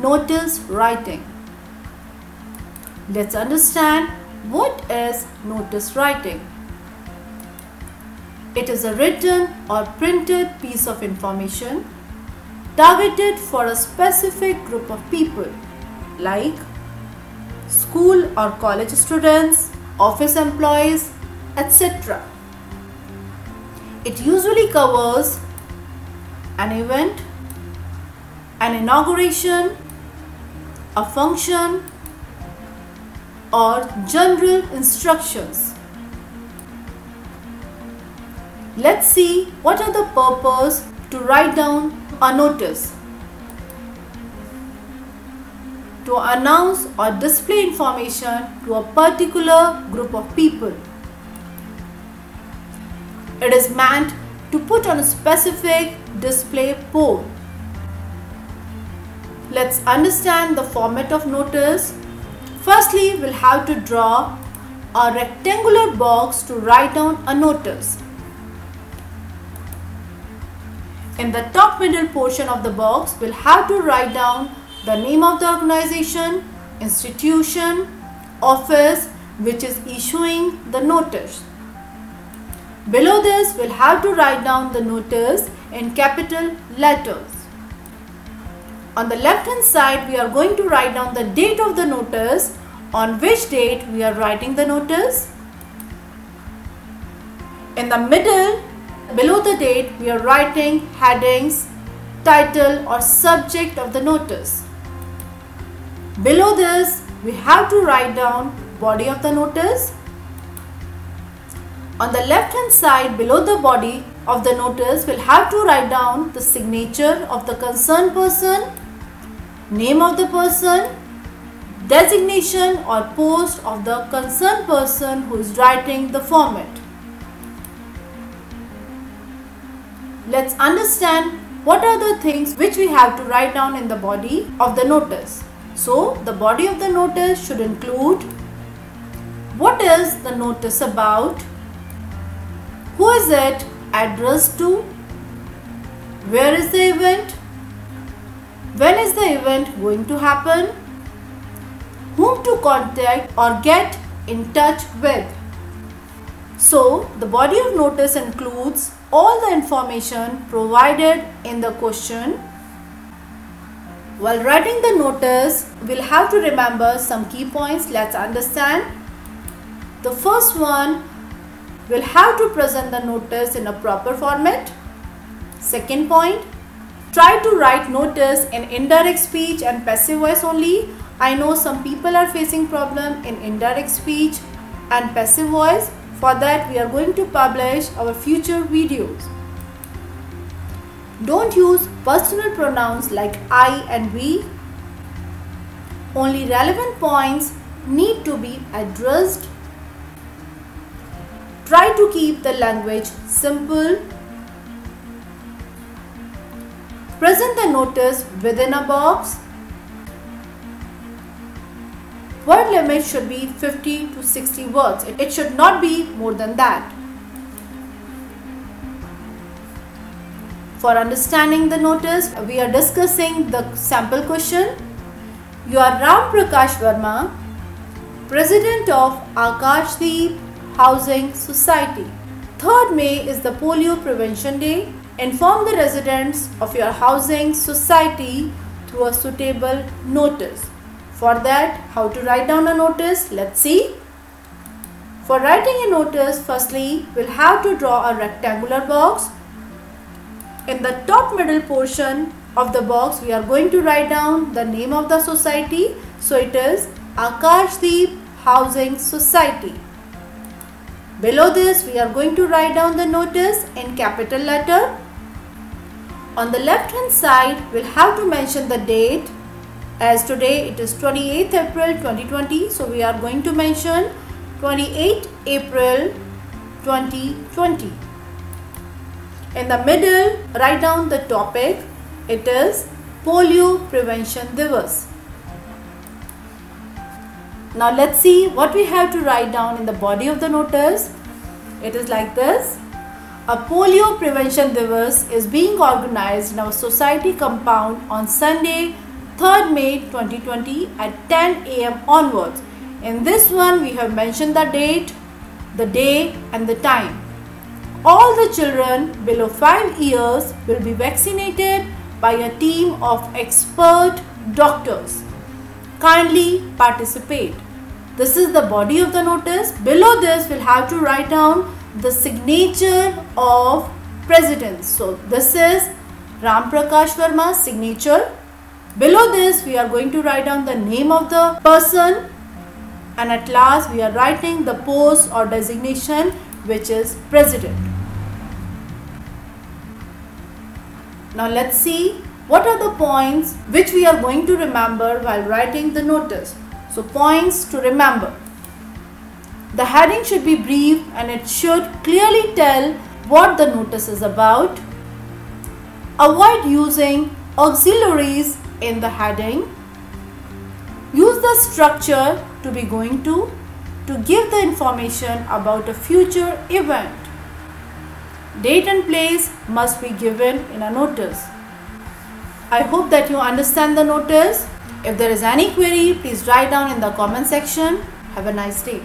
notice writing. Let's understand what is notice writing. It is a written or printed piece of information targeted for a specific group of people like school or college students, office employees, etc. It usually covers an event, an inauguration, a function, or general instructions. Let's see what are the purpose to write down a notice. To announce or display information to a particular group of people. It is meant to put on a specific display pole. Let's understand the format of notice. Firstly, we'll have to draw a rectangular box to write down a notice. In the top middle portion of the box, we'll have to write down the name of the organization, institution, office which is issuing the notice. Below this, we'll have to write down the notice in capital letters. On the left hand side, we are going to write down the date of the notice, on which date we are writing the notice. In the middle, below the date, we are writing headings, title or subject of the notice. Below this, we have to write down body of the notice. On the left hand side, below the body of the notice, we'll have to write down the signature of the concerned person, name of the person, designation or post of the concerned person who is writing the format. Let's understand what are the things which we have to write down in the body of the notice. So, the body of the notice should include what is the notice about, who is it addressed to, where is the event, when is the event going to happen, whom to contact or get in touch with. So, the body of notice includes all the information provided in the question. While writing the notice, we'll have to remember some key points. Let's understand. The first one, we'll have to present the notice in a proper format. Second point, try to write notice in indirect speech and passive voice only. I know some people are facing problem in indirect speech and passive voice. For that, we are going to publish our future videos. Don't use personal pronouns like I and we. Only relevant points need to be addressed. Try to keep the language simple. Present the notice within a box. Word limit should be 50 to 60 words. It should not be more than that. For understanding the notice, we are discussing the sample question. You are Ram Prakash Verma, President of Akashdeep Housing Society. 3rd May is the Polio Prevention Day. Inform the residents of your housing society through a suitable notice. For that, how to write down a notice? Let's see. For writing a notice, firstly, we'll have to draw a rectangular box. In the top middle portion of the box, we are going to write down the name of the society. So it is Akashdeep Housing Society. Below this, we are going to write down the notice in capital letter. On the left hand side, we'll have to mention the date. As today it is 28th April 2020. So we are going to mention 28 April 2020. In the middle, write down the topic. It is Polio Prevention Divas. Now let's see what we have to write down in the body of the notice. It is like this. A Polio Prevention Divas is being organized in our society compound on Sunday, 3rd May 2020 at 10 am onwards. In this one we have mentioned the date, the day and the time. All the children below 5 years will be vaccinated by a team of expert doctors. Kindly participate. This is the body of the notice. Below this we'll have to write down the signature of President. So this is Ram Prakash Verma's signature. Below this we are going to write down the name of the person, and at last we are writing the post or designation, which is President. Now let's see what are the points which we are going to remember while writing the notice. So points to remember. The heading should be brief and it should clearly tell what the notice is about. Avoid using auxiliaries in the heading. Use the structure to be going to give the information about a future event. Date and place must be given in a notice. I hope that you understand the notice. If there is any query, please write down in the comment section. Have a nice day.